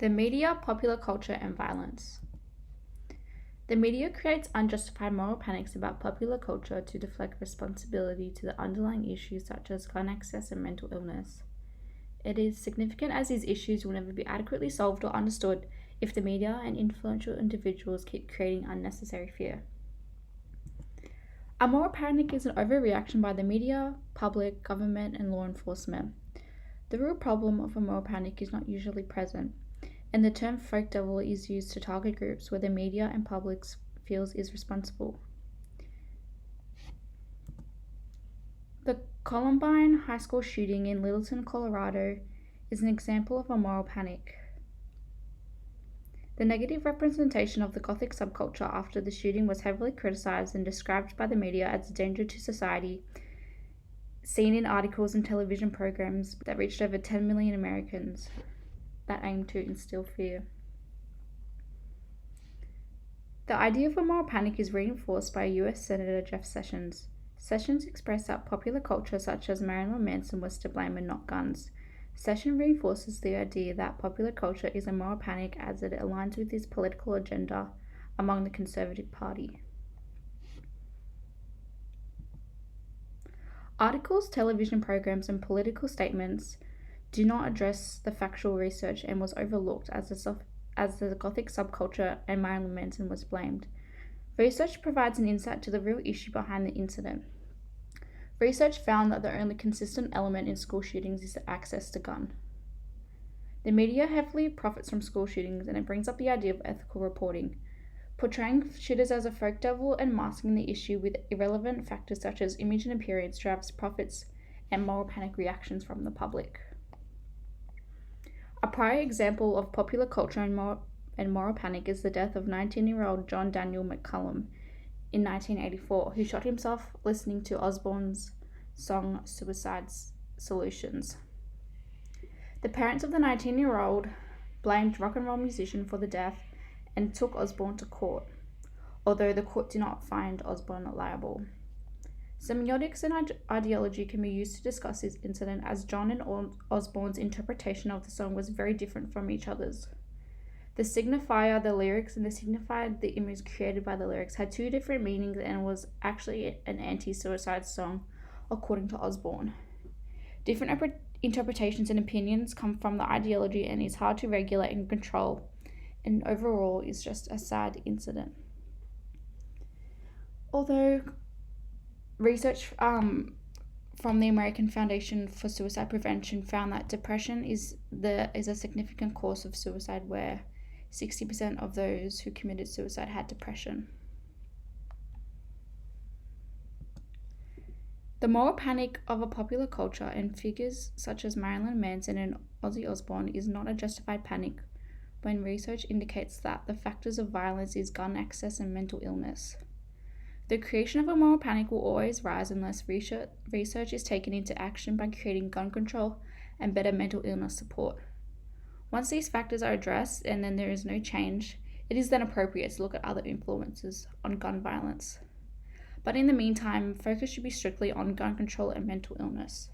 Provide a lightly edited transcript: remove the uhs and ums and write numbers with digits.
The media, popular culture, and violence. The media creates unjustified moral panics about popular culture to deflect responsibility to the underlying issues such as gun access and mental illness. It is significant as these issues will never be adequately solved or understood if the media and influential individuals keep creating unnecessary fear. A moral panic is an overreaction by the media, public, government, and law enforcement. The real problem of a moral panic is not usually present, and the term folk devil is used to target groups where the media and public feels is responsible. The Columbine High School shooting in Littleton, Colorado is an example of a moral panic. The negative representation of the Gothic subculture after the shooting was heavily criticized and described by the media as a danger to society, seen in articles and television programs that reached over 10 million Americans that aim to instill fear. The idea of a moral panic is reinforced by US Senator Jeff Sessions. Sessions expressed that popular culture such as Marilyn Manson was to blame and not guns. Sessions reinforces the idea that popular culture is a moral panic as it aligns with his political agenda among the Conservative Party. Articles, television programs, and political statements do not address the factual research and was overlooked as the Gothic subculture and Marilyn Manson was blamed. Research provides an insight to the real issue behind the incident. Research found that the only consistent element in school shootings is the access to gun. The media heavily profits from school shootings, and it brings up the idea of ethical reporting, portraying shooters as a folk devil and masking the issue with irrelevant factors such as image and appearance drives profits and moral panic reactions from the public. A prior example of popular culture and moral panic is the death of 19-year-old John Daniel McCullum in 1984, who shot himself listening to Osbourne's song Suicide Solutions. The parents of the 19-year-old blamed rock and roll musician for the death and took Osbourne to court, although the court did not find Osbourne liable. Semiotics and ideology can be used to discuss this incident, as John and Osbourne's interpretation of the song was very different from each other's. The signifier, the lyrics, and the signifier, the image created by the lyrics, had two different meanings and was actually an anti-suicide song, according to Osbourne. Different interpretations and opinions come from the ideology and is hard to regulate and control, and overall is just a sad incident. Although research from the American Foundation for Suicide Prevention found that depression is a significant cause of suicide, where 60% of those who committed suicide had depression. The moral panic of a popular culture and figures such as Marilyn Manson and Ozzy Osbourne is not a justified panic when research indicates that the factors of violence is gun access and mental illness. The creation of a moral panic will always rise unless research is taken into action by creating gun control and better mental illness support. Once these factors are addressed and then there is no change, it is then appropriate to look at other influences on gun violence. But in the meantime, focus should be strictly on gun control and mental illness.